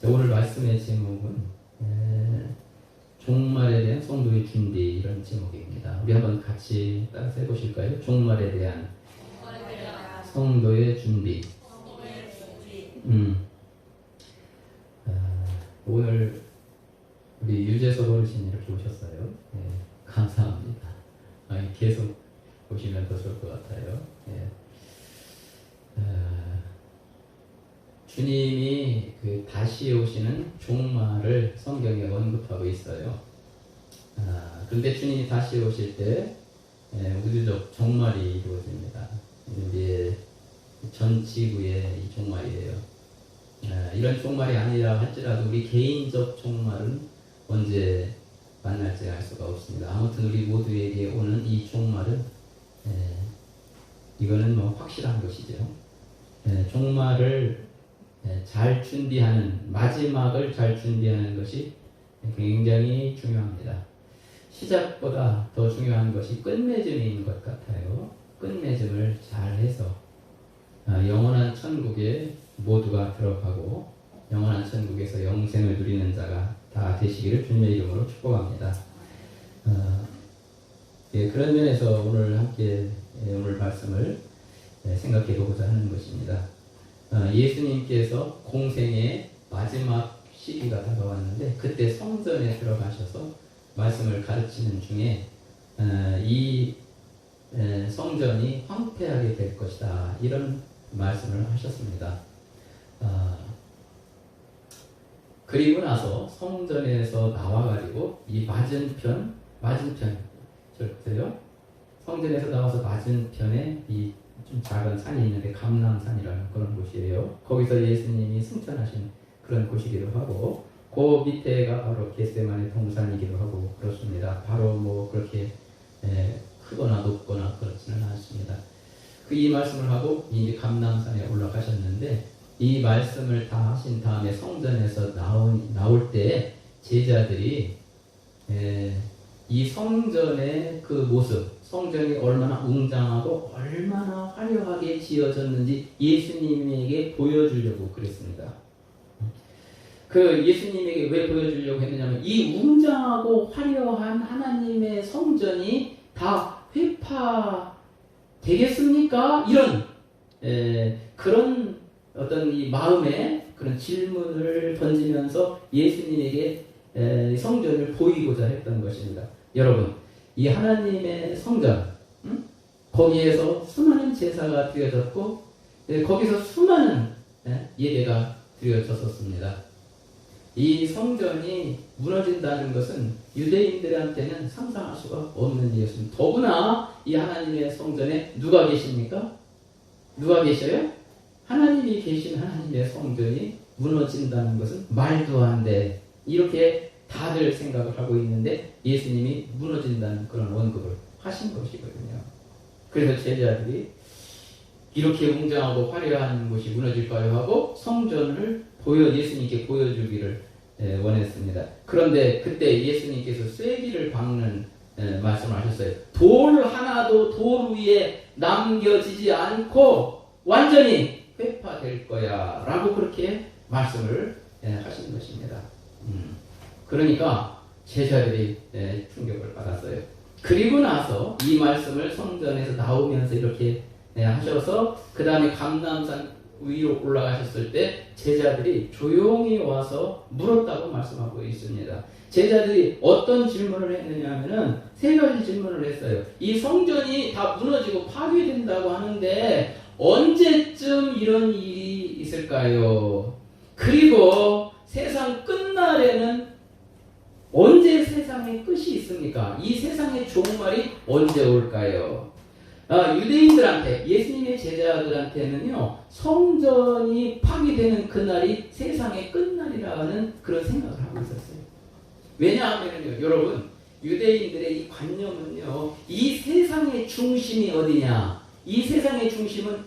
오늘 말씀의 제목은 종말에 대한 성도의 준비, 이런 제목입니다. 우리 한번 같이 따라서 해보실까요? 종말에 대한 성도의 준비. 오늘 우리 유재석 어르신 이렇게 오셨어요. 감사합니다. 계속 보시면 더 좋을 것 같아요. 주님이 다시 오시는 종말을 성경에 언급하고 있어요. 그런데 주님이 다시 오실 때 우주적 종말이 이루어집니다. 이제 전 지구의 이 종말이에요. 이런 종말이 아니라 할지라도 우리 개인적 종말은 언제 만날지 알 수가 없습니다. 아무튼 우리 모두에게 오는 이 종말은 이거는 확실한 것이죠. 종말을 잘 준비하는, 마지막을 잘 준비하는 것이 굉장히 중요합니다. 시작보다 더 중요한 것이 끝맺음인 것 같아요. 끝맺음을 잘 해서 영원한 천국에 모두가 들어가고 영원한 천국에서 영생을 누리는 자가 다 되시기를 주님의 이름으로 축복합니다. 그런 면에서 오늘 함께 오늘 말씀을 생각해 보고자 하는 것입니다. 예수님께서 공생의 마지막 시기가 다가왔는데 그때 성전에 들어가셔서 말씀을 가르치는 중에 이 성전이 황폐하게 될 것이다, 이런 말씀을 하셨습니다. 그리고 나서 성전에서 나와가지고 이 맞은편 절대요. 성전에서 나와서 맞은편에 이 좀 작은 산이 있는데 감람산이라는 그런 곳이에요. 거기서 예수님이 승천하신 그런 곳이기도 하고, 그 밑에가 바로 겟세마네 동산이기도 하고 그렇습니다. 바로 그렇게 크거나 높거나 그렇지는 않습니다. 이 말씀을 하고 이제 감람산에 올라가셨는데, 이 말씀을 다 하신 다음에 성전에서 나올 때 제자들이 이 성전의 그 모습, 성전이 얼마나 웅장하고 얼마나 화려하게 지어졌는지 예수님에게 보여주려고 그랬습니다. 예수님에게 왜 보여주려고 했느냐면, 이 웅장하고 화려한 하나님의 성전이 다 회파되겠습니까? 이런 그런 어떤 이 마음에 그런 질문을 던지면서 예수님에게 성전을 보이고자 했던 것입니다. 여러분, 이 하나님의 성전, 거기에서 수많은 제사가 드려졌고 거기서 수많은 예배가 드려졌었습니다. 이 성전이 무너진다는 것은 유대인들한테는 상상할 수가 없는 일이었습니다. 더구나 이 하나님의 성전에 누가 계십니까? 누가 계셔요? 하나님이 계신 하나님의 성전이 무너진다는 것은 말도 안 돼, 이렇게 다들 생각을 하고 있는데 예수님이 무너진다는 그런 언급을 하신 것이거든요. 그래서 제자들이 이렇게 웅장하고 화려한 곳이 무너질까요 하고 성전을 예수님께 보여주기를 원했습니다. 그런데 그때 예수님께서 쐐기를 박는 말씀을 하셨어요. 돌 하나도 돌 위에 남겨지지 않고 완전히 회파될 거야 라고 그렇게 말씀을 하신 것입니다. 그러니까 제자들이 충격을 받았어요. 그리고 나서 이 말씀을 성전에서 나오면서 이렇게 하셔서 그 다음에 감람산 위로 올라가셨을 때 제자들이 조용히 와서 물었다고 말씀하고 있습니다. 제자들이 어떤 질문을 했느냐 하면은 세 가지 질문을 했어요. 이 성전이 다 무너지고 파괴된다고 하는데 언제쯤 이런 일이 있을까요? 그리고 세상 끝날에는 언제 세상의 끝이 있습니까? 이 세상의 종말이 언제 올까요? 유대인들한테, 예수님의 제자들한테는요, 성전이 파괴되는 그날이 세상의 끝날이라는 그런 생각을 하고 있었어요. 왜냐하면요, 여러분, 유대인들의 이 관념은요, 이 세상의 중심이 어디냐? 이 세상의 중심은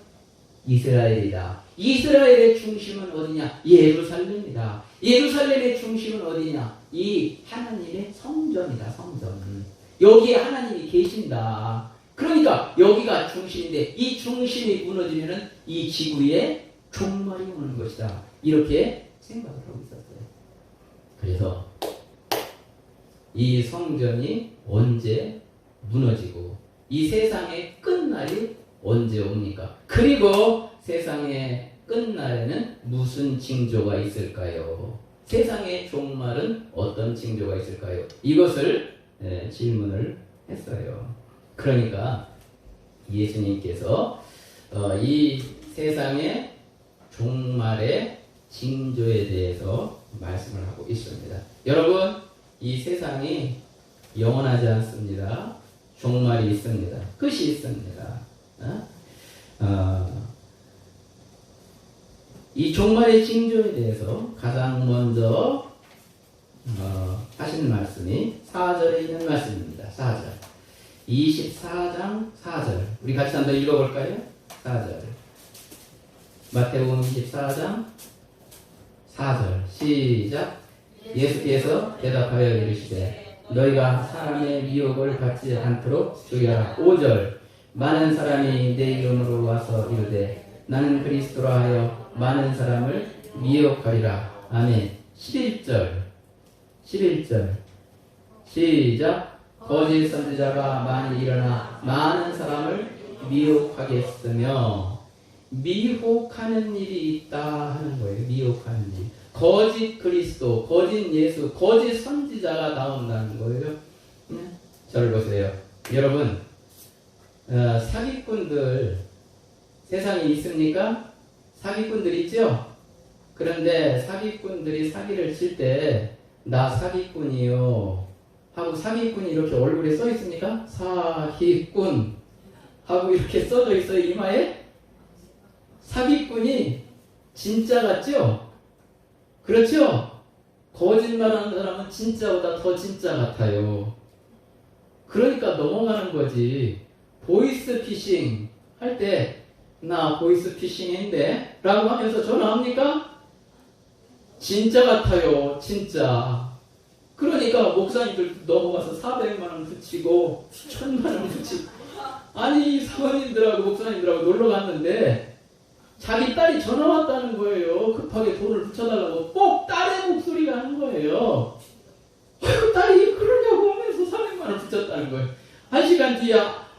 이스라엘이다. 이스라엘의 중심은 어디냐? 예루살렘이다. 예루살렘의 중심은 어디냐? 이 하나님의 성전이다. 성전. 여기에 하나님이 계신다. 그러니까 여기가 중심인데 이 중심이 무너지면은 이 지구에 종말이 오는 것이다. 이렇게 생각을 하고 있었어요. 그래서 이 성전이 언제 무너지고 이 세상의 끝날이 언제 옵니까? 그리고 세상의 끝날에는 무슨 징조가 있을까요? 세상의 종말은 어떤 징조가 있을까요? 이것을 질문을 했어요. 그러니까 예수님께서 이 세상의 종말의 징조에 대해서 말씀을 하고 있습니다. 여러분, 이 세상이 영원하지 않습니다. 종말이 있습니다. 끝이 있습니다. 이 종말의 징조에 대해서 가장 먼저 하신 말씀이 4절에 있는 말씀입니다. 4절. 24장 4절. 우리 같이 한번 읽어볼까요? 4절. 마태복음 24장 4절. 시작. 예수께서 대답하여 이르시되 너희가 사람의 미혹을 받지 않도록 주의하라. 5절. 많은 사람이 내 이름으로 와서 이르되 나는 그리스도라 하여 많은 사람을 미혹하리라. 아멘. 11절. 시작. 거짓 선지자가 많이 일어나 많은 사람을 미혹하겠으며, 미혹하는 일이 있다 하는 거예요. 미혹하는 일. 거짓 그리스도, 거짓 예수, 거짓 선지자가 나온다는 거예요. 저를 보세요. 여러분, 사기꾼들 세상에 있습니까? 사기꾼들 있죠? 그런데 사기꾼들이 사기를 칠 때 나 사기꾼이요 하고 사기꾼이 이렇게 얼굴에 써 있습니까? 사기꾼 하고 이렇게 써져 있어요. 이마에. 사기꾼이 진짜 같죠? 그렇죠? 거짓말하는 사람은 진짜보다 더 진짜 같아요. 그러니까 넘어가는 거지. 보이스 피싱 할 때 나 보이스 피싱인데 라고 하면서 전화합니까? 진짜 같아요. 진짜. 그러니까 목사님들 넘어가서 400만원 붙이고 1000만원 붙이고, 아니 사모님들하고 목사님들하고 놀러 갔는데 자기 딸이 전화 왔다는 거예요. 급하게 돈을 붙여달라고. 꼭 딸의 목소리가 하는 거예요. 아이고 딸이 그러냐고 하면서 400만원 붙였다는 거예요. 1시간 뒤에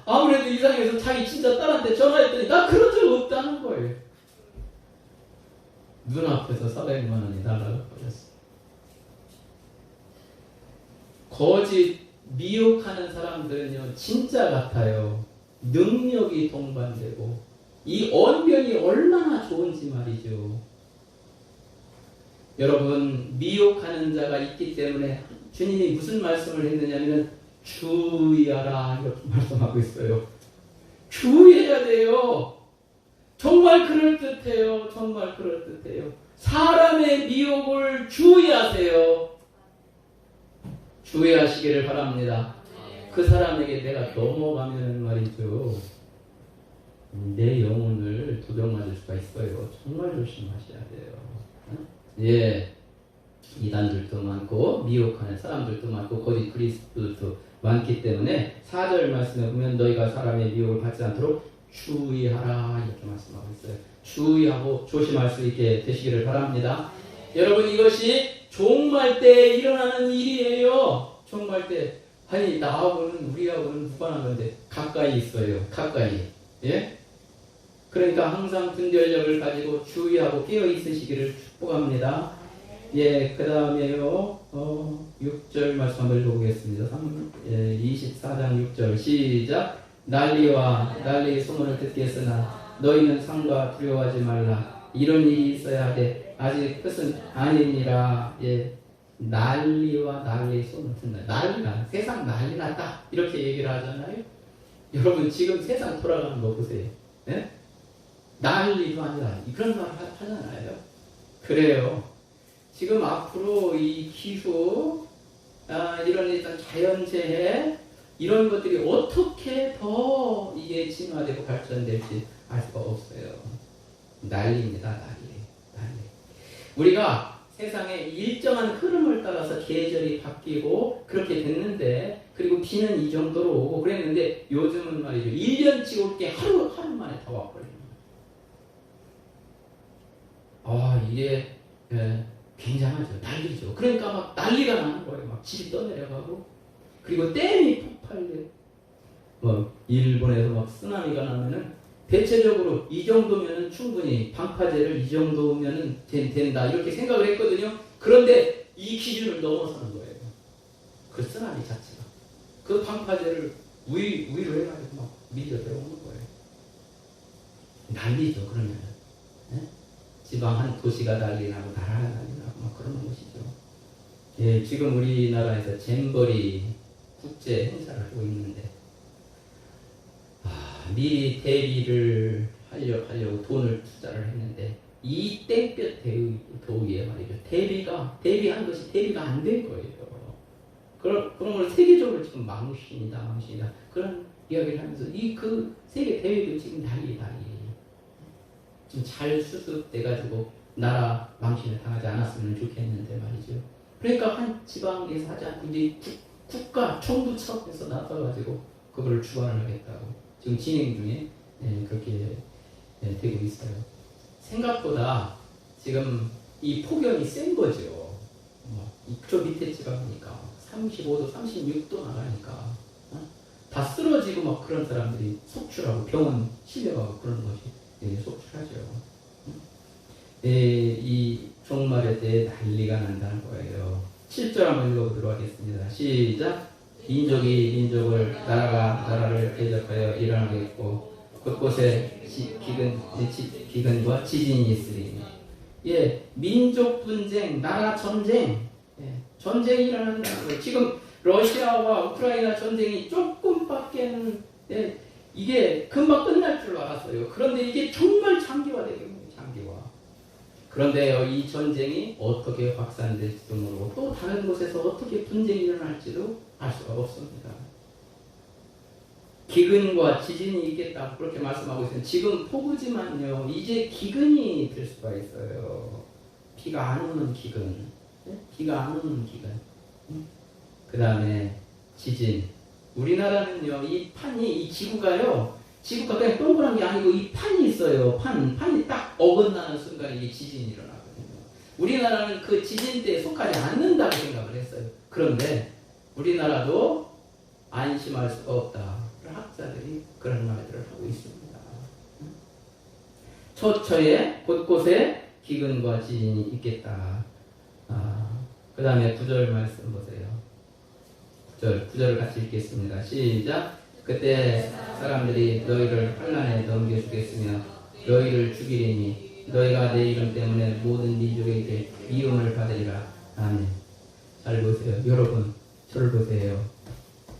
아무래도 이상해서 자기 진짜 딸한테 전화했더니 나 그런 적 없다는 거예요. 눈앞에서 400만원이 날아가 버렸어. 거짓 미혹하는 사람들은요 진짜 같아요. 능력이 동반되고 이 언변이 얼마나 좋은지 말이죠. 여러분, 미혹하는 자가 있기 때문에 주님이 무슨 말씀을 했느냐면 주의하라 이렇게 말씀하고 있어요. 주의해야 돼요. 정말 그럴듯해요. 정말 그럴듯해요. 사람의 미혹을 주의하세요. 주의하시기를 바랍니다. 그 사람에게 내가 넘어가면 말이죠, 내 영혼을 도둑 맞을 수가 있어요. 정말 조심하셔야 돼요. 예, 이단들도 많고 미혹하는 사람들도 많고 거짓 그리스도도 많기 때문에 4절 말씀에 보면 너희가 사람의 미혹을 받지 않도록 주의하라 이렇게 말씀하고 있어요. 주의하고 조심할 수 있게 되시기를 바랍니다. 여러분, 이것이 종말 때 일어나는 일이에요. 종말 때. 아니 나하고는 우리하고는 무관한 건데 가까이 있어요. 가까이. 예? 그러니까 항상 분별력을 가지고 주의하고 깨어 있으시기를 축복합니다. 예, 그 다음에요 6절 말씀 한번 읽어보겠습니다. 24장 6절 시작. 난리와 난리의 소문을 듣겠으나 너희는 상과 두려워하지 말라. 이런 일이 있어야 하되 아직 끝은 아니니라. 예, 난리와 난리의 소문을 듣는, 난리나 세상 난리 났다 이렇게 얘기를 하잖아요. 여러분, 지금 세상 돌아가는 거 보세요. 예? 난리도 아니라 그런 말 하잖아요. 그래요. 지금 앞으로 이 기후, 이런 일단 자연재해 이런 것들이 어떻게 더 이게 진화되고 발전될지 알 수가 없어요. 난리입니다. 난리. 우리가 세상의 일정한 흐름을 따라서 계절이 바뀌고 그렇게 됐는데, 그리고 비는 이 정도로 오고 그랬는데 요즘은 말이죠, 1년치 올 게 하루 만에 다 와버려요. 이게 굉장하죠. 난리죠. 그러니까 막 난리가 나는 거예요. 막 집이 떠내려가고, 그리고 댐이 폭발돼요. 뭐 일본에서 막 쓰나미가 나면은 대체적으로 이 정도면은 충분히 방파제를 이 정도면은 된다 이렇게 생각을 했거든요. 그런데 이 기준을 넘어서는 거예요. 그 쓰나미 자체가 그 방파제를 위로 해가지고 막 밀려 들어오는 거예요. 난리죠. 그러면은 네? 지방 한 도시가 난리 나고 나라가 난리 나고 막 그러는 것이죠. 예, 지금 우리나라에서 잼버리 국제 행사를 하고 있는데 미리 대비를 하려고 돈을 투자를 했는데 이 땡볕 더위에 말이죠. 대비한 것이 대비가 안 된 거예요. 그런 걸 세계적으로 지금 망신이다. 그런 이야기를 하면서 그 세계 대회도 지금 난리. 좀 잘 수습돼가지고 나라 망신을 당하지 않았으면 좋겠는데 말이죠. 그러니까 한 지방에서 하지 않고 이제 국가 정부 차원에서 나서가지고 그거를 주관을 하겠다고. 지금 진행 중에 그렇게 되고 있어요. 생각보다 지금 이 폭염이 센 거죠. 저 밑에 지방이니까 35도, 36도 나가니까 다 쓰러지고 막 그런 사람들이 속출하고 병원 실려가고 그런 것이 속출하죠. 이 종말의 때에 난리가 난다는 거예요. 7절 한번 읽어보도록 하겠습니다. 시작. 민족이 민족을, 나라가 나라를 대적하여 일어나겠고 곳곳에 기근과 지진이 있으리니. 예, 민족 분쟁, 나라 전쟁, 전쟁이 일어난다는 거예요. 지금 러시아와 우크라이나 전쟁이 조금밖에는 이게 금방 끝날 줄 알았어요. 그런데 이게 정말 장기화되겠네요. 장기화. 그런데 이 전쟁이 어떻게 확산될지도 모르고 또 다른 곳에서 어떻게 분쟁이 일어날지도 알 수가 없습니다. 기근과 지진이 있겠다 그렇게 말씀하고 있어요. 지금 폭우지만요 이제 기근이 될 수가 있어요. 비가 안 오는 기근, 비가 안 오는 기근. 그 다음에 지진. 우리나라는요 이 지구가 그냥 동그란 게 아니고 이 판이 있어요. 판이 딱 어긋나는 순간에 이게 지진이 일어나거든요. 우리나라는 그 지진대에 속하지 않는다고 생각을 했어요. 그런데 우리나라도 안심할 수가 없다. 학자들이 그런 말들을 하고 있습니다. 처처에 곳곳에 기근과 지진이 있겠다. 그 다음에 9절 말씀 보세요. 9절을 같이 읽겠습니다. 시작. 그때 사람들이 너희를 환난에 넘겨주겠으며 너희를 죽이리니 너희가 내 이름 때문에 모든 민족에게 미움을 받으리라. 아멘. 잘 보세요. 여러분 저를 보세요.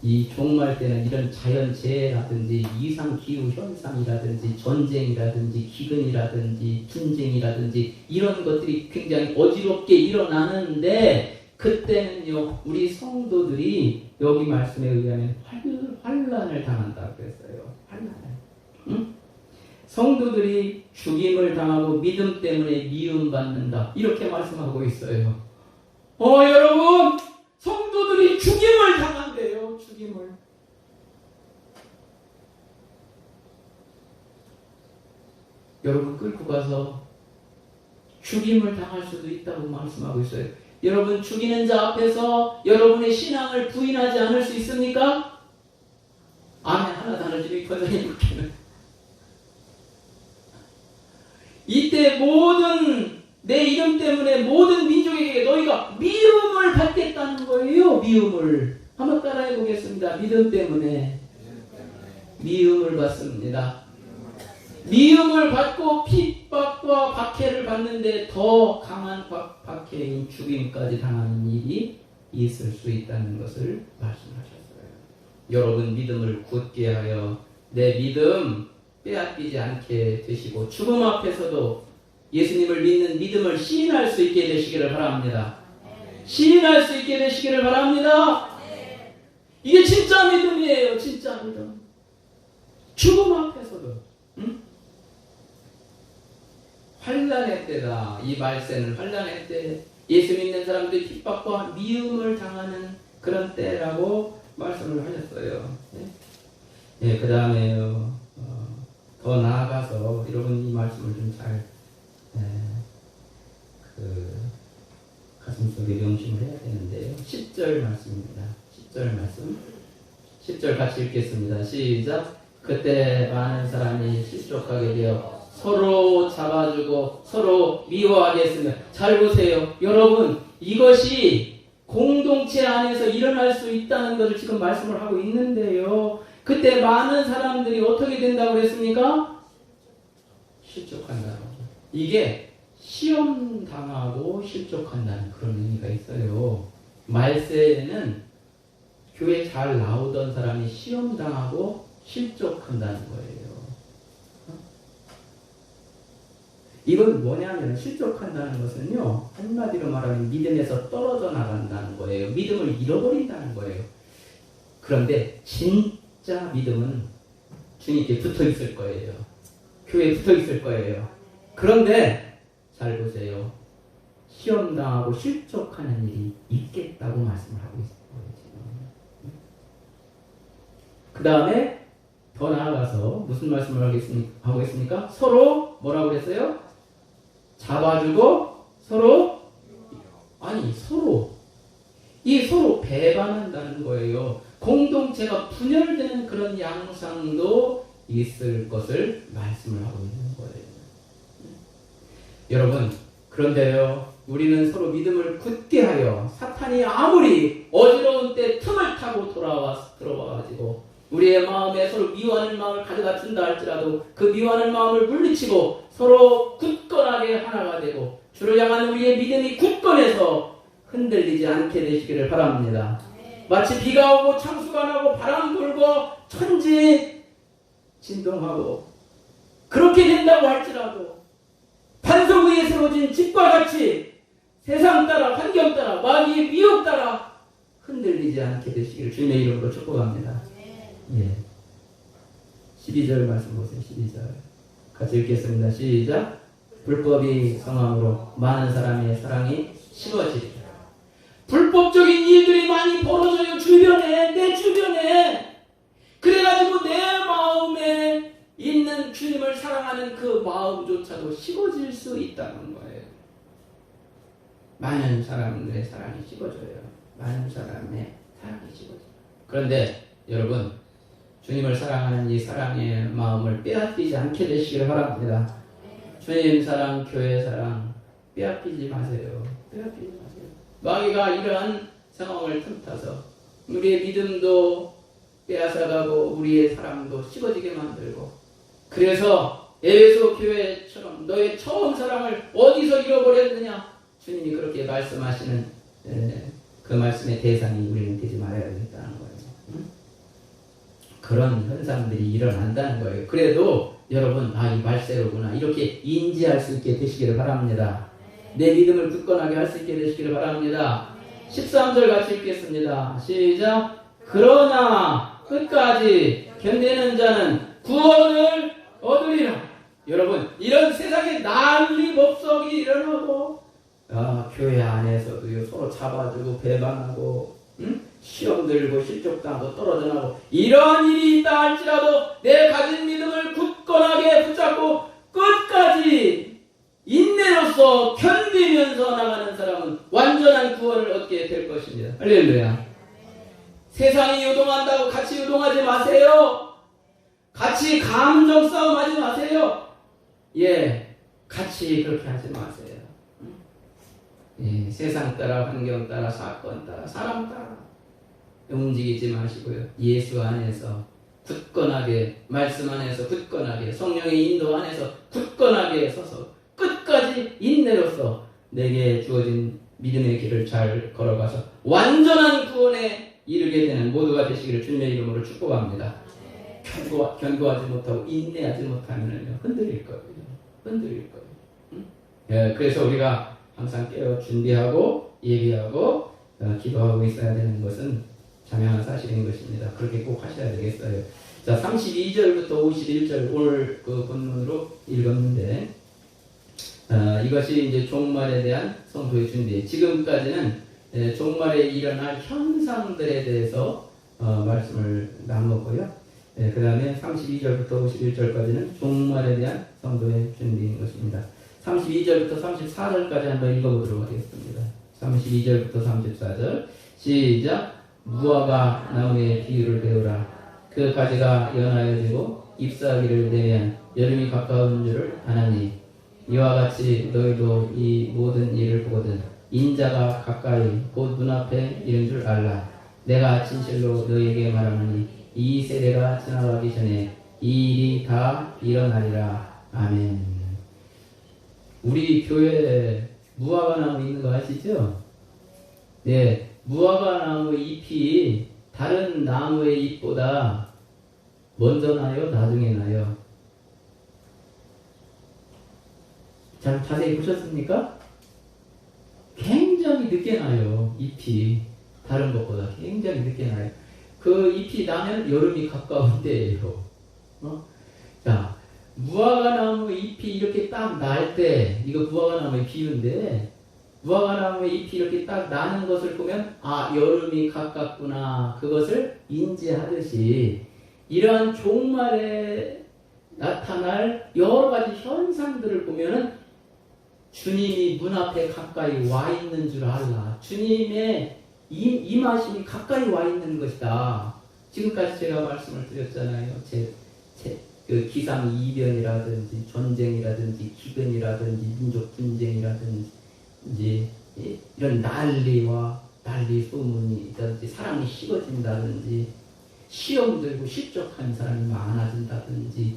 이 종말 때는 이런 자연재해라든지 이상기후현상이라든지 전쟁이라든지 기근이라든지 분쟁이라든지 이런 것들이 굉장히 어지럽게 일어나는데 그때는요 우리 성도들이 여기 말씀에 의하면 환난을 당한다 그랬어요. 환난을. 응? 성도들이 죽임을 당하고 믿음 때문에 미움받는다 이렇게 말씀하고 있어요. 여러분 성도들이 죽임을 당한대요. 죽임을. 여러분 끌고 가서 죽임을 당할 수도 있다고 말씀하고 있어요. 여러분 죽이는 자 앞에서 여러분의 신앙을 부인하지 않을 수 있습니까? 아멘 하나 단어지리 권사님께는 이때 내 이름 때문에 모든 민족에게 너희가 미움을 받겠다는 거예요. 미움을. 한번 따라해 보겠습니다. 믿음 때문에 미움을 받습니다. 미움을 받고 핍박과 박해를 받는데 더 강한 박해인 죽임까지 당하는 일이 있을 수 있다는 것을 말씀하셨어요. 여러분 믿음을 굳게 하여 내 믿음 빼앗기지 않게 되시고 죽음 앞에서도 예수님을 믿는 믿음을 시인할 수 있게 되시기를 바랍니다. 시인할 수 있게 되시기를 바랍니다. 이게 진짜 믿음이에요. 진짜 믿음. 죽음 앞에서도. 응? 환난의 때다. 이 말세는 환난의 때. 예수 믿는 사람들이 핍박과 미움을 당하는 그런 때라고 말씀을 하셨어요. 그 다음에요. 더 나아가서 여러분 이 말씀을 좀 잘 말씀 속에 명심을 해야 되는데요. 10절 말씀입니다. 10절 말씀. 10절 같이 읽겠습니다. 시작. 그때 많은 사람이 실족하게 되어 서로 잡아주고 서로 미워하게 했으며. 잘 보세요. 여러분, 이것이 공동체 안에서 일어날 수 있다는 것을 지금 말씀을 하고 있는데요. 그때 많은 사람들이 어떻게 된다고 했습니까? 실족한다고. 이게 시험 당하고 실족한다는 그런 의미가 있어요. 말세에는 교회 잘 나오던 사람이 시험 당하고 실족한다는 거예요. 이건 뭐냐면 실족한다는 것은요, 한마디로 말하면 믿음에서 떨어져 나간다는 거예요. 믿음을 잃어버린다는 거예요. 그런데 진짜 믿음은 주님께 붙어 있을 거예요. 교회에 붙어 있을 거예요. 그런데 잘 보세요. 시험 당하고 실족하는 일이 있겠다고 말씀을 하고 있어요. 그 다음에 더 나아가서 무슨 말씀을 하고 있습니까? 서로 뭐라고 그랬어요? 잡아주고 서로 서로 배반한다는 거예요. 공동체가 분열되는 그런 양상도 있을 것을 말씀을 하고 있는 거예요. 여러분, 그런데요, 우리는 서로 믿음을 굳게 하여 사탄이 아무리 어지러운 때 틈을 타고 들어와가지고 우리의 마음에 서로 미워하는 마음을 가져다 준다 할지라도 그 미워하는 마음을 물리치고 서로 굳건하게 하나가 되고 주를 향한 우리의 믿음이 굳건해서 흔들리지 않게 되시기를 바랍니다. 마치 비가 오고 창수가 나고 바람 불고 천지 진동하고 그렇게 된다고 할지라도 반석 위에 세워진 집과 같이 세상 따라 환경 따라 마귀의 미혹 따라 흔들리지 않게 되시기를 주님의 이름으로 축복합니다. 예. 12절 말씀 보세요. 12절 같이 읽겠습니다. 시작. 불법이 성함으로 많은 사람의 사랑이 식어지리라. 불법적인 일들이 많이 벌어져요. 주변에, 내 주변에. 그래가지고 내 마음에 있는 주님을 사랑하는 그 마음조차도 식어질 수 있다는 거예요. 많은 사람들의 사랑이 식어져요. 많은 사람의 사랑이 식어져요. 그런데 여러분, 주님을 사랑하는 이 사랑의 마음을 빼앗기지 않게 되시기를 바랍니다. 주님 사랑, 교회 사랑 빼앗기지 마세요. 빼앗기지 마세요. 마귀가 이러한 상황을 틈타서 우리의 믿음도 빼앗아가고 우리의 사랑도 식어지게 만들고, 그래서 에베소 교회처럼 너의 처음 사랑을 어디서 잃어버렸느냐, 주님이 그렇게 말씀하시는 그 말씀의 대상이 우리는 되지 말아야 되겠다는 거예요. 그런 현상들이 일어난다는 거예요. 그래도 여러분, 이 말세로구나 이렇게 인지할 수 있게 되시기를 바랍니다. 내 믿음을 굳건하게 할 수 있게 되시기를 바랍니다. 13절 같이 읽겠습니다. 시작. 그러나 끝까지 견디는 자는 구원을 얻으리라. 여러분, 이런 세상에 난리법석이 일어나고 교회 안에서도 서로 잡아주고 배반하고 시험 들고 실족당하고 떨어져 나고 이러한 일이 있다 할지라도 내 가진 믿음을 굳건하게 붙잡고 끝까지 인내로서 견디면서 나가는 사람은 완전한 구원을 얻게 될 것입니다. 할렐루야. 세상이 요동한다고 같이 요동하지 마세요. 같이 감정 싸움하지 마세요. 같이 그렇게 하지 마세요. 세상 따라, 환경 따라, 사건 따라, 사람 따라 움직이지 마시고요. 예수 안에서 굳건하게, 말씀 안에서 굳건하게, 성령의 인도 안에서 굳건하게 서서 끝까지 인내로서 내게 주어진 믿음의 길을 잘 걸어가서 완전한 구원에 이르게 되는 모두가 되시기를 주님의 이름으로 축복합니다. 견고하지 못하고 인내하지 못하면 흔들릴 거예요. 흔들릴 거예요. 그래서 우리가 항상 깨어 준비하고 예비하고 기도하고 있어야 되는 것은 자명한 사실인 것입니다. 그렇게 꼭 하셔야 되겠어요. 자, 32절부터 51절 오늘 그 본문으로 읽었는데 이것이 이제 종말에 대한 성도의 준비. 지금까지는 종말에 일어날 현상들에 대해서 말씀을 나누었고요. 그 다음에 32절부터 51절까지는 종말에 대한 성도의 준비인 것입니다. 32절부터 34절까지 한번 읽어보도록 하겠습니다. 32절부터 34절 시작. 무화과 나무의 비유를 배우라. 그 가지가 연하여지고 잎사귀를 내면 여름이 가까운 줄을 아나니 이와 같이 너희도 이 모든 일을 보거든 인자가 가까이 곧 눈앞에 이른 줄 알라. 내가 진실로 너희에게 말하노니 이 세대가 지나가기 전에 이 일이 다 일어나리라. 아멘. 우리 교회에 무화과 나무 있는 거 아시죠? 네, 무화과 나무 잎이 다른 나무의 잎보다 먼저 나요? 나중에 나요? 잘 자세히 보셨습니까? 굉장히 늦게 나요. 잎이 다른 것보다 굉장히 늦게 나요. 그 잎이 나면 여름이 가까운 때예요. 자, 무화과 나무 잎이 이렇게 딱 날 때, 이거 무화과 나무의 비유인데, 무화과 나무의 잎이 이렇게 딱 나는 것을 보면, 아, 여름이 가깝구나. 그것을 인지하듯이, 이러한 종말에 나타날 여러 가지 현상들을 보면은, 주님이 문 앞에 가까이 와 있는 줄 알라. 주님의 임하심이 가까이 와 있는 것이다. 지금까지 제가 말씀을 드렸잖아요. 그 기상 이변이라든지 전쟁이라든지 기근이라든지 민족 분쟁이라든지 이런 난리 소문이라든지 사람이 식어진다든지 시험 들고 실족한 사람이 많아진다든지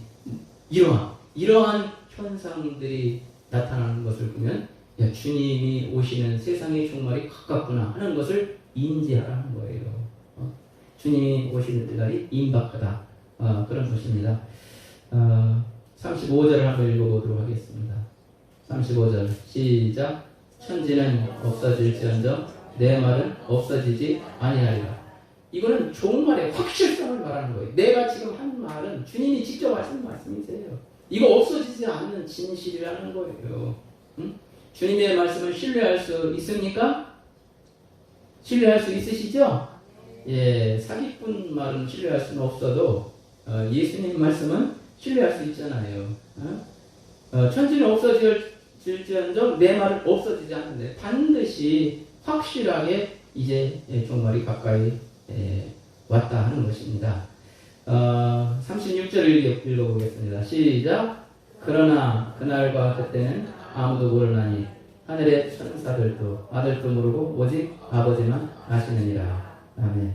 이러한 현상들이 나타나는 것을 보면 야, 주님이 오시는 세상의 종말이 가깝구나 하는 것을 인지하라는 거예요. 주님이 오시는 날이 임박하다. 그런 것입니다. 35절을 한번 읽어보도록 하겠습니다. 35절 시작. 천지는 없어질지언정 내 말은 없어지지 아니하리라. 이거는 종말의 확실성을 말하는 거예요. 내가 지금 한 말은 주님이 직접 하신 말씀이세요. 이거 없어지지 않는 진실이라는 거예요. 응? 주님의 말씀을 신뢰할 수 있습니까? 신뢰할 수 있으시죠? 예, 사기꾼 말은 신뢰할 수는 없어도 예수님 말씀은 신뢰할 수 있잖아요. 천지는 없어질지언정 내 말은 없어지지 않는데 반드시 확실하게 이제 종말이 가까이 왔다 하는 것입니다. 36절을 읽어보겠습니다. 시작. 그러나 그날과 그때는 아무도 모르나니 하늘의 천사들도 아들도 모르고 오직 아버지만 아시느니라. 아멘.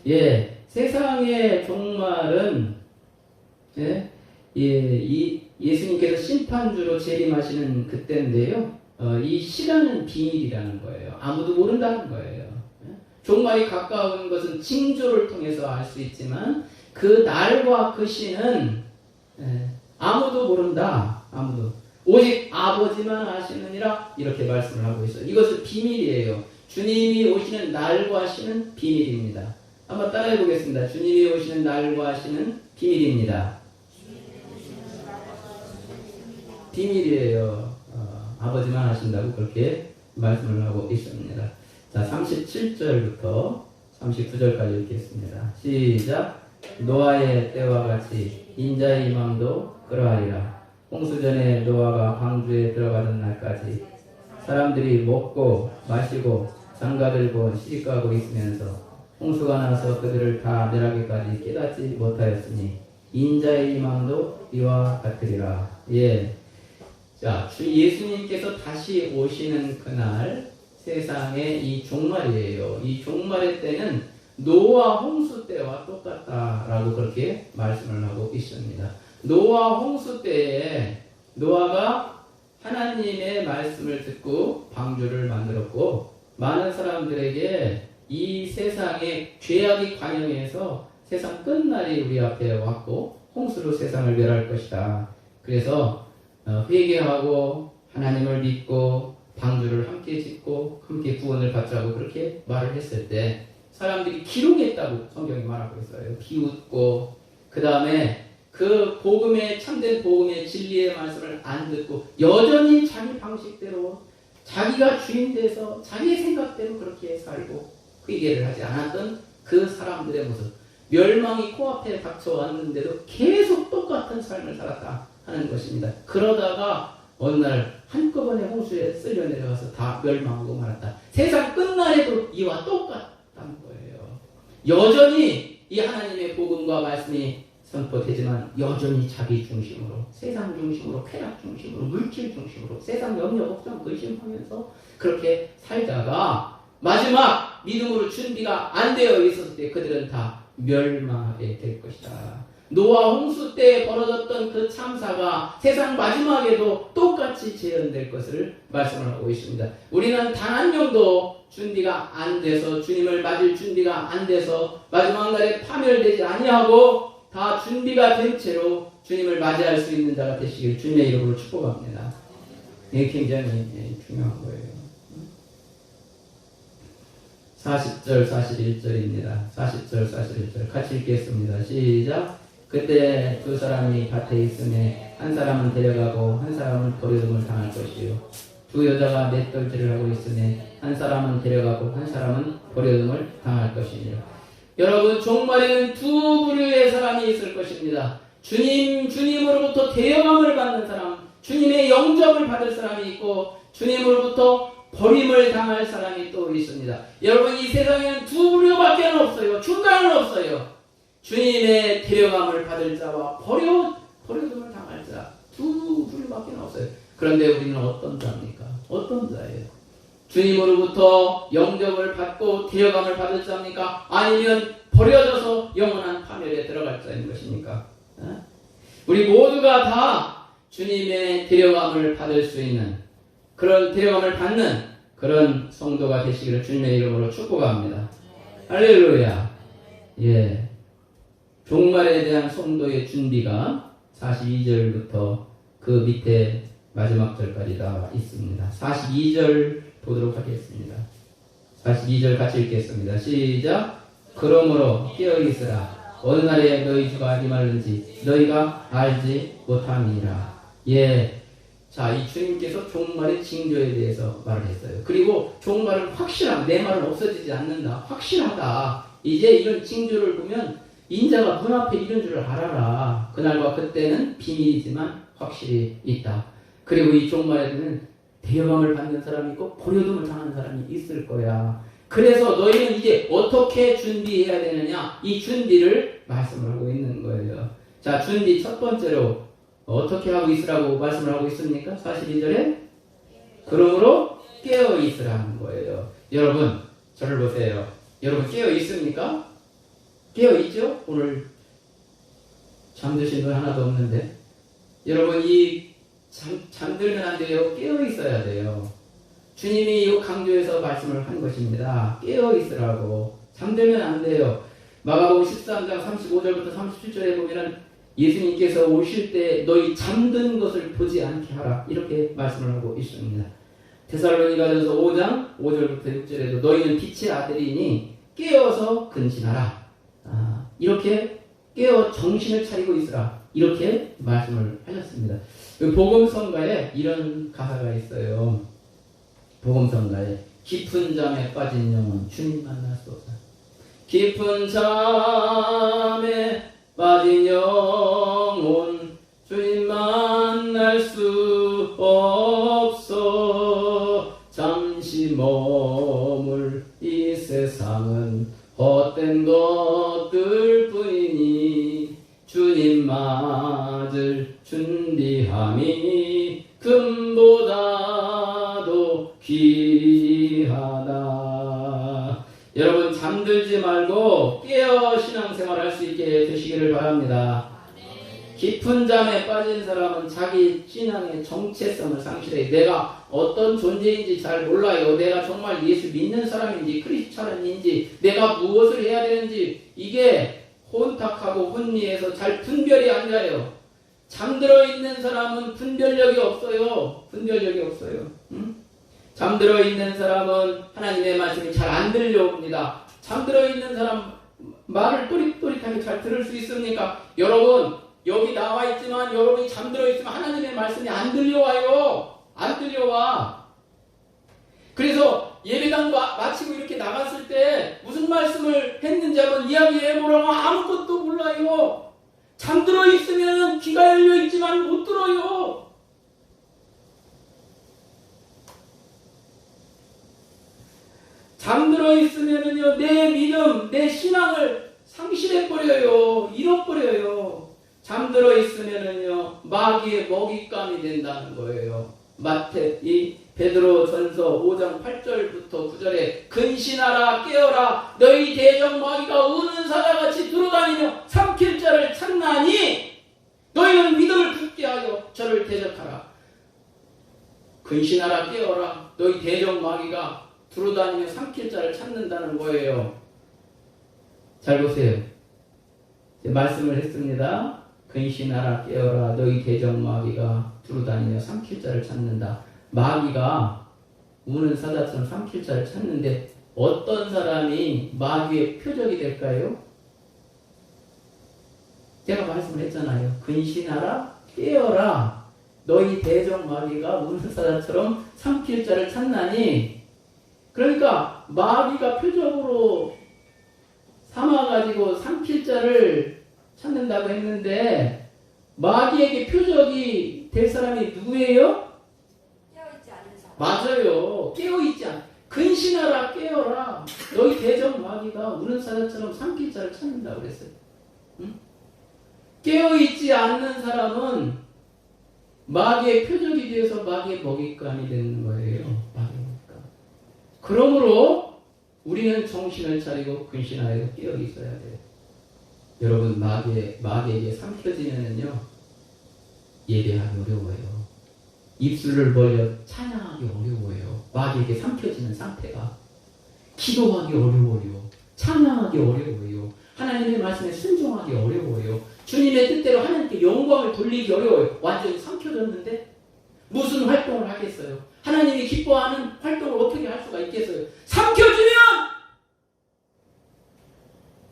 예, 세상의 종말은 예수님께서 심판주로 재림하시는 그때인데요. 이 시간은 비밀이라는 거예요. 아무도 모른다는 거예요. 종말이 가까운 것은 징조를 통해서 알 수 있지만 그 날과 그 시는 아무도 모른다. 아무도. 오직 아버지만 아시느니라 이렇게 말씀을 하고 있어요. 이것은 비밀이에요. 주님이 오시는 날과 시는 비밀입니다. 한번 따라해 보겠습니다. 주님이 오시는 날과 시는 비밀입니다. 비밀이에요. 아버지만 아신다고 그렇게 말씀을 하고 있습니다. 자, 37절부터 39절까지 읽겠습니다. 시작. 노아의 때와 같이 인자의 임함도 그러하리라. 홍수전에 노아가 방주에 들어가는 날까지 사람들이 먹고 마시고 장가들고 시집가고 있으면서 홍수가 나서 그들을 다 멸하기까지 깨닫지 못하였으니 인자의 임함도 이와 같으리라. 예. 자, 주 예수님께서 다시 오시는 그날 세상의 이 종말이에요. 이 종말의 때는 노아 홍수 때와 똑같다라고 그렇게 말씀을 하고 있습니다. 노아 홍수 때에 노아가 하나님의 말씀을 듣고 방주를 만들었고 많은 사람들에게 이 세상의 죄악이 관영해서 세상 끝날이 우리 앞에 왔고 홍수로 세상을 멸할 것이다. 그래서 회개하고 하나님을 믿고 방주를 함께 짓고 함께 구원을 받자고 그렇게 말을 했을 때 사람들이 기롱했다고 성경이 말하고 있어요. 비웃고 그 다음에 그 복음의 참된 복음의 진리의 말씀을 안 듣고 여전히 자기 방식대로 자기가 주인 돼서 자기의 생각대로 그렇게 살고 회개를 하지 않았던 그 사람들의 모습, 멸망이 코앞에 닥쳐왔는데도 계속 똑같은 삶을 살았다 하는 것입니다. 그러다가 어느 날 한꺼번에 홍수에 쓸려 내려가서 다 멸망하고 말았다. 세상 끝날에도 이와 똑같다는 거예요. 여전히 이 하나님의 복음과 말씀이 선포되지만 여전히 자기 중심으로, 세상 중심으로, 쾌락 중심으로, 물질 중심으로, 세상 염려, 걱정, 의심하면서 그렇게 살다가 마지막 믿음으로 준비가 안 되어 있었을 때 그들은 다 멸망하게 될 것이다. 노아 홍수 때 벌어졌던 그 참사가 세상 마지막에도 똑같이 재현될 것을 말씀을 하고 있습니다. 우리는 단 한 명도 준비가 안 돼서, 주님을 맞을 준비가 안 돼서 마지막 날에 파멸되지 아니하고 다 준비가 된 채로 주님을 맞이할 수 있는 자가 되시길 주님의 이름으로 축복합니다. 이게 굉장히 중요한 거예요. 40절 41절입니다. 40절 41절 같이 읽겠습니다. 시작. 그때 두 사람이 밭에 있음에 한 사람은 데려가고 한 사람은 버려둠을 당할 것이요, 두 여자가 맷돌질을 하고 있음에 한 사람은 데려가고 한 사람은 버려둠을 당할 것이니라. 여러분, 종말에는 두 부류의 사람이 있을 것입니다. 주님으로부터 대여함을 받는 사람, 주님의 영접을 받을 사람이 있고 주님으로부터 버림을 당할 사람이 또 있습니다. 여러분, 이 세상에는 두 부류밖에 없어요. 중간은 없어요. 주님의 데려감을 받을 자와 버려둠을 당할 자, 두 부류밖에 없어요. 그런데 우리는 어떤 자입니까? 어떤 자예요? 주님으로부터 영접을 받고 데려감을 받을 자입니까? 아니면 버려져서 영원한 파멸에 들어갈 자인 것입니까? 우리 모두가 다 주님의 데려감을 받을 수 있는, 그런 데려감을 받는 그런 성도가 되시기를 주님의 이름으로 축복합니다. 할렐루야. 예. 종말에 대한 성도의 준비가 42절부터 그 밑에 마지막 절까지 나와 있습니다. 42절 보도록 하겠습니다. 42절 같이 읽겠습니다. 시작. 그러므로 깨어있으라. 어느 날에 너희 주가 임하는지 너희가 알지 못함이라. 예. 자, 이 주님께서 종말의 징조에 대해서 말을 했어요. 그리고 종말은 확실한, 내 말은 없어지지 않는다, 확실하다. 이제 이런 징조를 보면 인자가 눈앞에 이런 줄을 알아라. 그날과 그때는 비밀이지만 확실히 있다. 그리고 이 종말에는 대여감을 받는 사람이 있고 버려둠을 당하는 사람이 있을 거야. 그래서 너희는 이제 어떻게 준비해야 되느냐, 이 준비를 말씀을 하고 있는 거예요. 자, 준비 첫 번째로 어떻게 하고 있으라고 말씀을 하고 있습니까? 42절에 그러므로 깨어 있으라는 거예요. 여러분, 저를 보세요. 여러분 깨어 있습니까? 깨어 있죠? 오늘 잠드신 분 하나도 없는데, 여러분 이 잠들면 안 돼요. 깨어 있어야 돼요. 주님이 이 강조해서 말씀을 한 것입니다. 깨어 있으라고. 잠들면 안 돼요. 마가복음 13장 35절부터 37절에 보면은 예수님께서 오실 때 너희 잠든 것을 보지 않게 하라, 이렇게 말씀을 하고 있습니다. 데살로니가전서 5장 5절부터 6절에도 너희는 빛의 아들이니 깨어서 근신하라, 이렇게 깨어 정신을 차리고 있으라, 이렇게 말씀을 하셨습니다. 복음성가에 이런 가사가 있어요. 복음성가에 깊은 잠에 빠진 영혼 주님 만나소서. 깊은 잠에 빠진 영혼 주님 만날 수 없어. 잠시 머물 이 세상은 헛된 것들 뿐이니 주님 맞을 준비함이 금보다도 귀하다. 여러분 잠들지 말고 깨어 신앙생활 할 수 있게 되시기를 바랍니다. 깊은 잠에 빠진 사람은 자기 신앙의 정체성을 상실해. 내가 어떤 존재인지 잘 몰라요. 내가 정말 예수 믿는 사람인지 크리스찬인지 내가 무엇을 해야 되는지 이게 혼탁하고 혼미해서 잘 분별이 안 가요. 잠들어 있는 사람은 분별력이 없어요. 분별력이 없어요. 잠들어 있는 사람은 하나님의 말씀이 잘 안 들려옵니다. 잠들어 있는 사람 말을 또릿또릿하게 잘 들을 수 있습니까? 여러분 여기 나와 있지만 여러분이 잠들어 있으면 하나님의 말씀이 안 들려와요. 안 들려와. 그래서 예배당 마치고 이렇게 나갔을 때 무슨 말씀을 했는지 한번 이야기해보라고 아무것도 몰라요. 잠들어 있으면 귀가 열려 있지만 못 들어요. 잠들어 있으면은요, 내 믿음, 내 신앙을 상실해버려요. 잃어버려요. 잠들어 있으면은요, 마귀의 먹잇감이 된다는 거예요. 이 베드로 전서 5장 8절부터 9절에 근신하라 깨어라 너희 대적 마귀가 우는 사자같이 두루다니며 삼킬 자를 찾나니 너희는 믿음을 굳게 하여 저를 대적하라. 근신하라 깨어라 너희 대적 마귀가 두루다니며 삼킬 자를 찾는다는 거예요. 잘 보세요. 말씀을 했습니다. 근신하라 깨어라 너희 대적 마귀가 두루다니며 삼킬 자를 찾는다. 마귀가 우는 사자처럼 삼킬 자를 찾는데 어떤 사람이 마귀의 표적이 될까요? 제가 말씀을 했잖아요. 근신하라 깨어라 너희 대적 마귀가 우는 사자처럼 삼킬 자를 찾나니. 그러니까 마귀가 표적으로 삼아가지고 삼킬 자를 찾는다고 했는데 마귀에게 표적이 될 사람이 누구예요? 깨어있지 않는 사람. 맞아요. 깨어있지 않. 근신하라 깨어라 너희 대적 마귀가 우는 사자처럼 삼킬 자를 찾는다고 그랬어요. 응? 깨어있지 않는 사람은 마귀의 표적이 되어서 마귀의 먹잇감이 되는 거예요. 마귀의 먹잇감. 그러므로 우리는 정신을 차리고 근신하여 깨어 있어야 돼요. 여러분 마귀에게 삼켜지면은요 예배하기 어려워요. 입술을 벌려 찬양하기 어려워요. 마귀에게 삼켜지는 상태가 기도하기 어려워요. 찬양하기 어려워요. 하나님의 말씀에 순종하기 어려워요. 주님의 뜻대로 하나님께 영광을 돌리기 어려워요. 완전히 삼켜졌는데 무슨 활동을 하겠어요? 하나님이 기뻐하는 활동을 어떻게 할 수가 있겠어요? 삼켜지면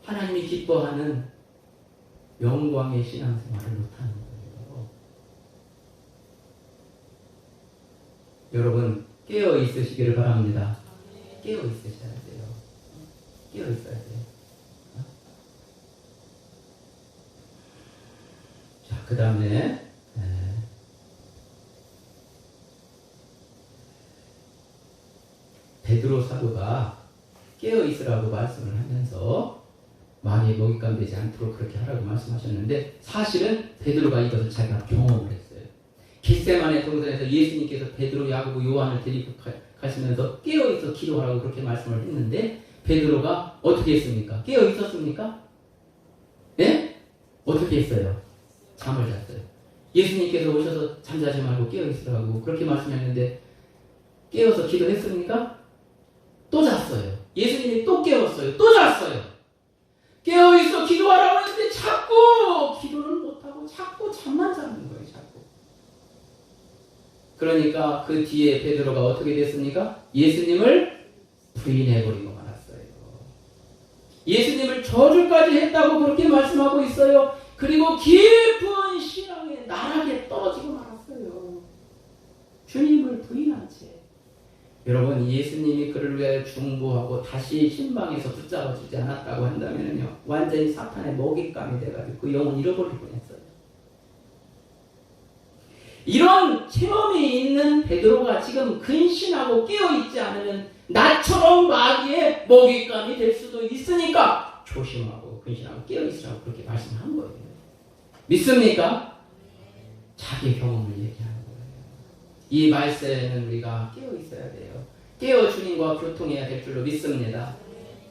하나님이 기뻐하는 영광의 신앙생활을 못하는 거예요. 여러분 깨어 있으시기를 바랍니다. 깨어 있으셔야 돼요. 깨어 있어야 돼요. 자, 그 다음에 베드로 사도가 깨어 있으라고 말씀을 하면서 마귀의 먹잇감 되지 않도록 그렇게 하라고 말씀하셨는데 사실은 베드로가 이것을 자기가 경험을 했어요. 겟세마네 동산에서 예수님께서 베드로, 야고보, 요한을 데리고 가시면서 깨어 있어 기도하라고 그렇게 말씀을 했는데 베드로가 어떻게 했습니까? 깨어 있었습니까? 네? 어떻게 했어요? 잠을 잤어요. 예수님께서 오셔서 잠자지 말고 깨어 있으라고 그렇게 말씀했는데 깨어서 기도했습니까? 또 잤어요. 예수님이 또 깨웠어요. 또 잤어요. 깨어있어 기도하라고 했는데 자꾸 기도를 못하고 자꾸 잠만 자는 거예요. 자꾸. 그러니까 그 뒤에 베드로가 어떻게 됐습니까? 예수님을 부인해버리고 말았어요. 예수님을 저주까지 했다고 그렇게 말씀하고 있어요. 그리고 깊은 신앙의 나락에 떨어지고 말았어요. 주님을 부인한 채. 여러분 예수님이 그를 위하여 중보하고 다시 신방에서 붙잡아 주지 않았다고 한다면요 완전히 사탄의 먹잇감이 돼가지고 그 영혼 잃어버릴 뻔했어요. 이런 체험이 있는 베드로가 지금 근신하고 깨어있지 않으면 나처럼 마귀의 먹잇감이 될 수도 있으니까 조심하고 근신하고 깨어있으라고 그렇게 말씀한 거예요. 믿습니까? 자기 경험을 얘기하는 거예요. 이 말씀은 우리가 깨어있어야 돼요. 깨어 주님과 교통해야 될 줄로 믿습니다.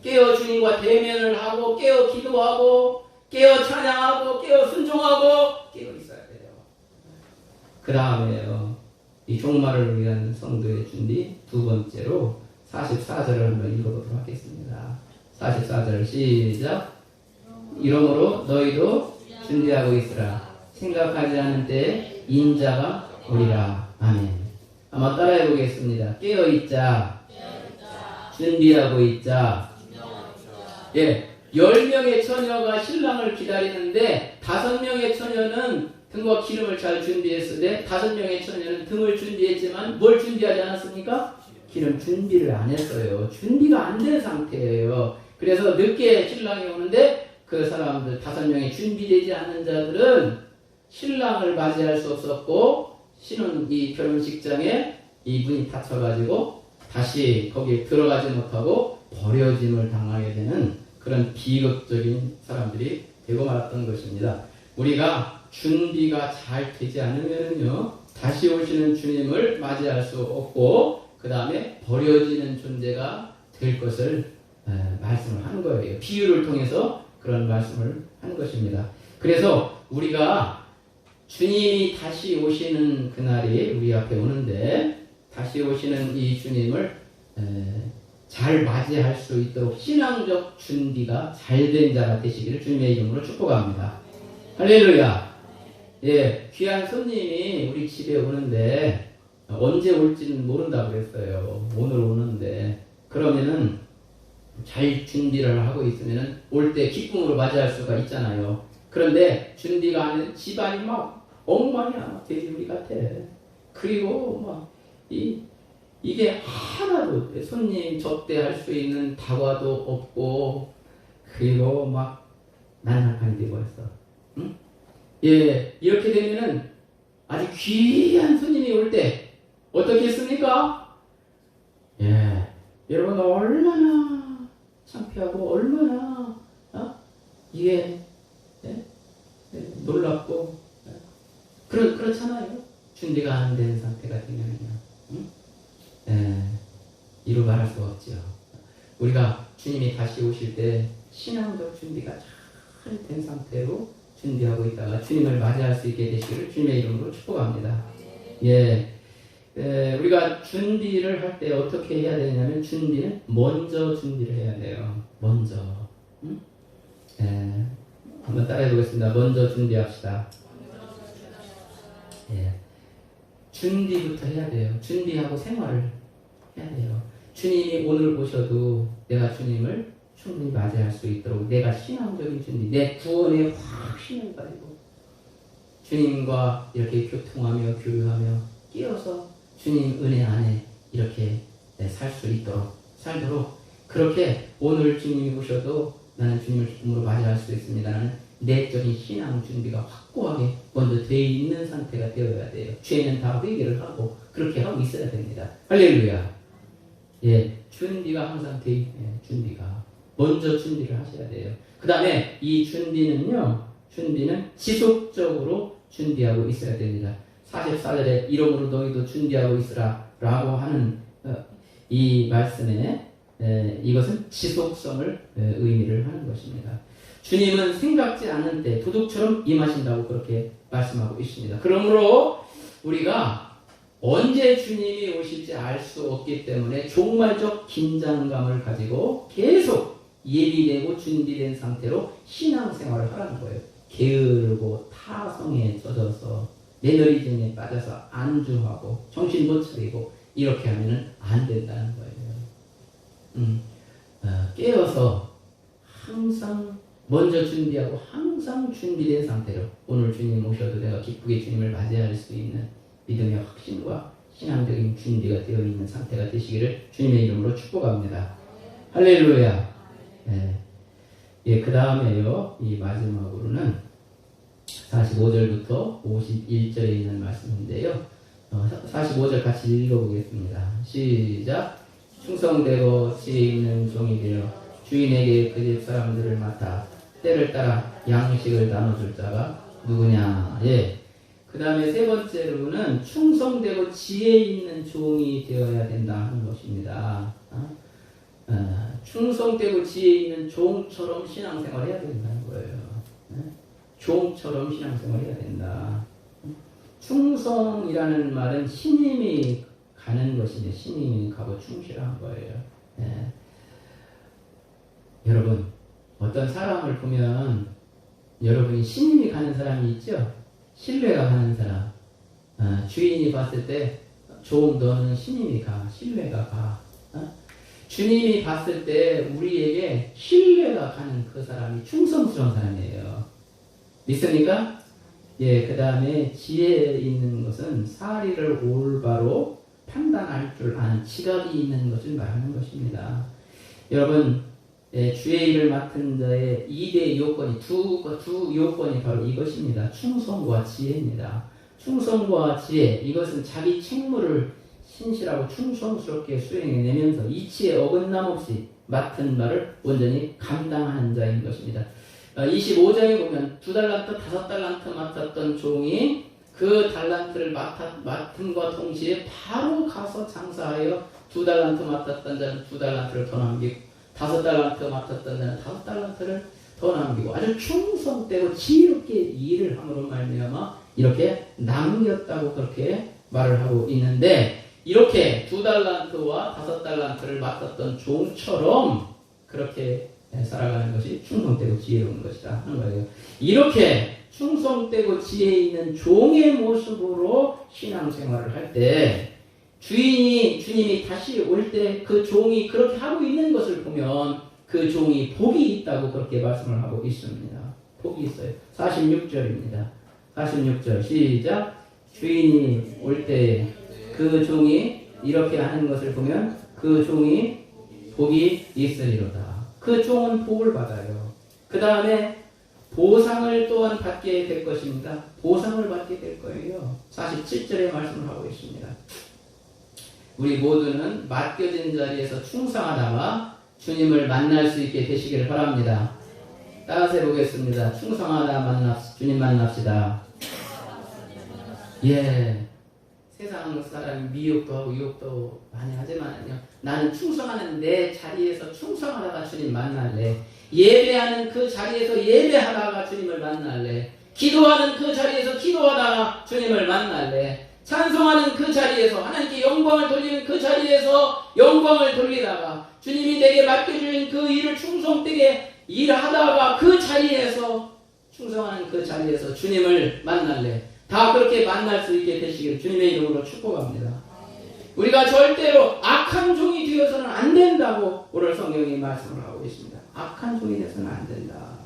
깨어 주님과 대면을 하고 깨어 기도하고 깨어 찬양하고 깨어 순종하고 깨어 있어야 돼요. 그 다음에요 이 종말을 위한 성도의 준비 두 번째로 44절을 한번 읽어보도록 하겠습니다. 44절 시작. 이러므로 너희도 준비하고 있으라. 생각하지 않은 때에 인자가 오리라. 아멘. 한번 따라해 보겠습니다. 깨어있자. 준비하고 있자. 예, 10명의 처녀가 신랑을 기다리는데 5명의 처녀는 등과 기름을 잘 준비했으되 5명의 처녀는 등을 준비했지만 뭘 준비하지 않았습니까? 기름 준비를 안 했어요. 준비가 안 된 상태예요. 그래서 늦게 신랑이 오는데 그 사람들 5명의 준비되지 않은 자들은 신랑을 맞이할 수 없었고 이 결혼식장에 이 문이 닫혀가지고 다시 거기에 들어가지 못하고 버려짐을 당하게 되는 그런 비극적인 사람들이 되고 말았던 것입니다. 우리가 준비가 잘 되지 않으면요, 다시 오시는 주님을 맞이할 수 없고, 그 다음에 버려지는 존재가 될 것을 말씀을 하는 거예요. 비유를 통해서 그런 말씀을 하는 것입니다. 그래서 우리가 주님이 다시 오시는 그날이 우리 앞에 오는데, 다시 오시는 이 주님을 잘 맞이할 수 있도록 신앙적 준비가 잘 된 자가 되시기를 주님의 이름으로 축복합니다. 할렐루야. 예, 귀한 손님이 우리 집에 오는데 언제 올지는 모른다고 그랬어요. 오늘 오는데, 그러면은 잘 준비를 하고 있으면은 올 때 기쁨으로 맞이할 수가 있잖아요. 그런데 준비가 안 된 집안이 막 엉망이야. 돼지우리 같아. 그리고 막 이게 하나도 손님 접대할 수 있는 다과도 없고, 그리고 막 난장판이 되고 있어. 응? 예, 이렇게 되면은 아주 귀한 손님이 올 때 어떻게 했습니까? 예, 여러분 얼마나 창피하고 얼마나 이게 놀랍고 그렇잖아요. 준비가 안 된 상태가 되면요. 응? 이루 말할 수가 없죠. 우리가 주님이 다시 오실 때 신앙적 준비가 잘 된 상태로 준비하고 있다가 주님을 맞이할 수 있게 되시기를 주님의 이름으로 축복합니다. 예, 우리가 준비를 할 때 어떻게 해야 되냐면, 준비는 먼저 준비를 해야 돼요. 먼저. 응? 한번 따라해 보겠습니다. 먼저 준비합시다. 예. 준비부터 해야 돼요. 준비하고 생활을 해야 돼요. 주님이 오늘 오셔도 내가 주님을 충분히 맞이할 수 있도록 내가 신앙적인 준비, 내 구원에 확신을 가지고 주님과 이렇게 교통하며 교류하며 끼어서 주님 은혜 안에 이렇게 살 수 있도록 살도록, 그렇게 오늘 주님이 오셔도 나는 주님을 기쁨으로 맞이할 수 있습니다. 나는 내적인 신앙 준비가 확고하게 먼저 되어 있는 상태가 되어야 돼요. 죄는 다 회개를 하고 그렇게 하고 있어야 됩니다. 할렐루야. 예, 준비가 항상 돼 있네. 준비가 먼저 준비를 하셔야 돼요. 그 다음에 이 준비는 지속적으로 준비하고 있어야 됩니다. 44절에 이러므로 너희도 준비하고 있으라 라고 하는 이 말씀에 이것은 지속성을 의미를 하는 것입니다. 주님은 생각지 않은 때 도둑처럼 임하신다고 그렇게 말씀하고 있습니다. 그러므로 우리가 언제 주님이 오실지 알 수 없기 때문에 종말적 긴장감을 가지고 계속 예비되고 준비된 상태로 신앙생활을 하라는 거예요. 게으르고 타성에 젖어서 매너리즘에 빠져서 안주하고 정신 못 차리고 이렇게 하면 안 된다는 거예요. 깨어서 항상 먼저 준비하고 항상 준비된 상태로 오늘 주님 오셔도 내가 기쁘게 주님을 맞이할 수 있는 믿음의 확신과 신앙적인 준비가 되어 있는 상태가 되시기를 주님의 이름으로 축복합니다. 할렐루야. 예, 그 다음에요, 이 마지막으로는 45절부터 51절에 있는 말씀인데요. 45절 같이 읽어보겠습니다. 시작. 충성되고 지혜 있는 종이 되어 주인에게 그 집 사람들을 맡아 때를 따라 양식을 나눠줄 자가 누구냐. 예. 그 다음에 세 번째로는 충성되고 지혜 있는 종이 되어야 된다 하는 것입니다. 충성되고 지혜 있는 종처럼 신앙생활 해야 된다는 거예요. 종처럼 신앙생활 해야 된다. 충성이라는 말은 신임이 가는 것인데 신임이 가고 충실한 거예요. 여러분, 어떤 사람을 보면 여러분이 신임이 가는 사람이 있죠? 신뢰가 가는 사람. 주인이 봤을 때 좀 너는 신임이 가, 신뢰가 가. 주님이 봤을 때 우리에게 신뢰가 가는 그 사람이 충성스러운 사람이에요. 믿습니까? 예, 그 다음에 지혜 있는 것은 사리를 올바로 판단할 줄 아는 지각이 있는 것을 말하는 것입니다. 여러분, 주의 일을 맡은 자의 2대 요건이 두 요건이 바로 이것입니다. 충성과 지혜입니다. 충성과 지혜, 이것은 자기 책무를 신실하고 충성스럽게 수행해내면서 이치에 어긋남 없이 맡은 바를 온전히 감당하는 자인 것입니다. 25장에 보면 2달란트, 5달란트 맡았던 종이 그 달란트를 맡음과 동시에 바로 가서 장사하여 2달란트 맡았던 자는 2달란트를 더 남기고 5달란트 맡았던 자는 5달란트를 더 남기고 아주 충성되고 지혜롭게 일을 함으로 말미암아 이렇게 남겼다고 그렇게 말을 하고 있는데 이렇게 2달란트와 5달란트를 맡았던 종처럼 그렇게 살아가는 것이 충성되고 지혜로운 것이다 하는 거예요. 이렇게 충성되고 지혜 있는 종의 모습으로 신앙생활을 할 때 주님이 다시 올 때 그 종이 그렇게 하고 있는 것을 보면 그 종이 복이 있다고 그렇게 말씀을 하고 있습니다. 복이 있어요. 46절입니다. 46절 시작. 주인이 올 때 그 종이 이렇게 하는 것을 보면 그 종이 복이 있으리로다. 그 종은 복을 받아요. 그 다음에 보상을 또한 받게 될 것입니다. 보상을 받게 될 거예요. 47절에 말씀을 하고 있습니다. 우리 모두는 맡겨진 자리에서 충성하다가 주님을 만날 수 있게 되시기를 바랍니다. 따라서 해보겠습니다. 충성하다 주님 만납시다. 예. 세상 사람이 미혹도 하고 유혹도 많이 하지만요. 나는 충성하는 내 자리에서 충성하다가 주님 만날래. 예배하는 그 자리에서 예배하다가 주님을 만날래. 기도하는 그 자리에서 기도하다가 주님을 만날래. 찬송하는 그 자리에서 하나님께 영광을 돌리는 그 자리에서 영광을 돌리다가 주님이 내게 맡겨주신 그 일을 충성되게 일하다가 그 자리에서 충성하는 그 자리에서 주님을 만날래. 다 그렇게 만날 수 있게 되시기를 주님의 이름으로 축복합니다. 우리가 절대로 악한 종이 되어서는 안 된다고 오늘 성경이 말씀을 하고 있습니다. 악한 종이 되어서는 안 된다.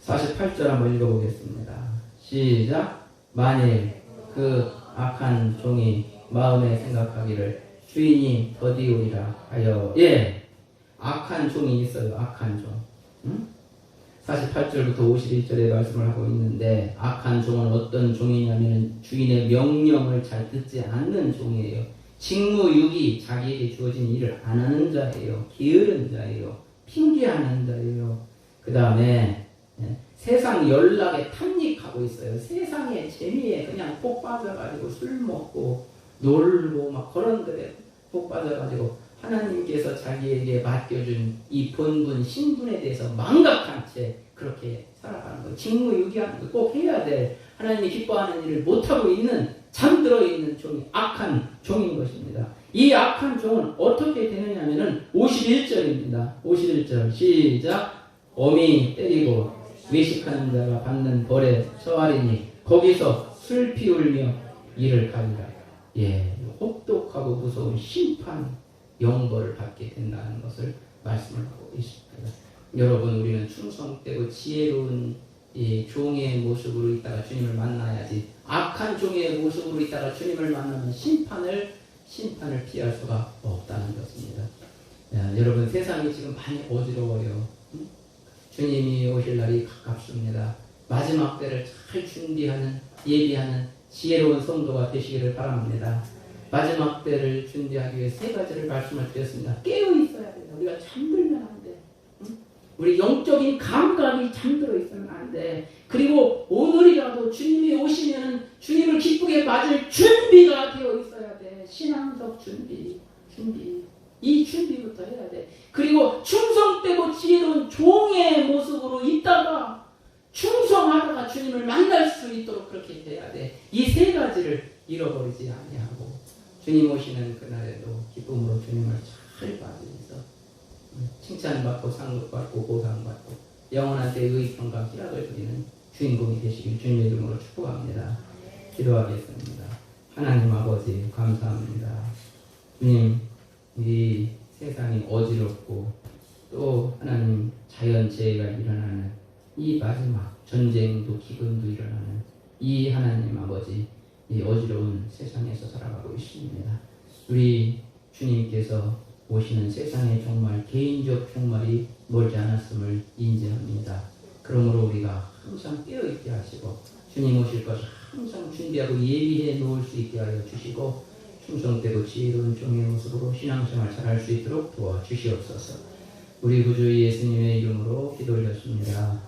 48절 한번 읽어보겠습니다. 시작. 만일 그 악한 종이 마음에 생각하기를 주인이 더디오리라 하여 악한 종이 있어요. 악한 종. 48절부터 51절에 말씀을 하고 있는데 악한 종은 어떤 종이냐면 주인의 명령을 잘 듣지 않는 종이에요. 직무유기, 자기에게 주어진 일을 안 하는 자예요. 게으른 자예요. 핑계하는 자예요. 그 다음에 세상 연락에 탐닉하고 있어요. 세상의 재미에 그냥 폭 빠져가지고 술 먹고 놀고 막 그런 것에 폭 빠져가지고 하나님께서 자기에게 맡겨준 이 본분, 신분에 대해서 망각한 채 그렇게 살아가는 거예요. 직무유기하는 거 꼭 해야 돼. 하나님이 기뻐하는 일을 못하고 있는, 잠들어 있는 종이 악한 종인 것입니다. 이 악한 종은 어떻게 되느냐면은 51절입니다. 51절 시작. 엄히 때리고 외식하는 자가 받는 벌에 처하리니 거기서 슬피 울며 이를 가리라. 혹독하고 무서운 심판 영벌을 받게 된다는 것을 말씀을 하고 있습니다. 여러분, 우리는 충성되고 지혜로운 이 종의 모습으로 있다가 주님을 만나야지. 악한 종의 모습으로 있다가 주님을 만나면 심판을 피할 수가 없다는 것입니다. 여러분, 세상이 지금 많이 어지러워요. 주님이 오실 날이 가깝습니다. 마지막 때를 잘 준비하는, 예비하는 지혜로운 성도가 되시기를 바랍니다. 마지막 때를 준비하기 위해 3가지를 말씀을 드렸습니다. 깨어 있어야 돼요. 우리가 잠들면 안 돼. 우리 영적인 감각이 잠들어 있으면 안 돼. 그리고 오늘이라도 주님이 오시면 주님을 기쁘게 맞을 준비가 되어 있어야 돼. 신앙적 준비. 이 준비부터 해야 돼. 그리고 충성되고 지혜로운 종의 모습으로 있다가 충성하다가 주님을 만날 수 있도록 그렇게 돼야 돼. 이 3가지를 잃어버리지 아니하고 주님 오시는 그날에도 기쁨으로 주님을 잘 맞으면서 칭찬받고 상급받고 보상받고 영원한 때의 평강 희락을 드리는 주인공이 되시길 주님의 이름으로 축복합니다. 기도하겠습니다. 하나님 아버지 감사합니다. 주님, 이 세상이 어지럽고 또 하나님 자연재해가 일어나는 이 마지막 전쟁도 기근도 일어나는 이 하나님 아버지 이 어지러운 세상에서 살아가고 있습니다. 우리 주님께서 오시는 세상에 정말 개인적 종말이 멀지 않았음을 인지합니다. 그러므로 우리가 항상 깨어있게 하시고 주님 오실 것을 항상 준비하고 예비해 놓을 수 있게 하여 주시고 충성되고 지혜로운 종의 모습으로 신앙생활 잘할 수 있도록 도와주시옵소서. 우리 구주 예수님의 이름으로 기도 올렸습니다.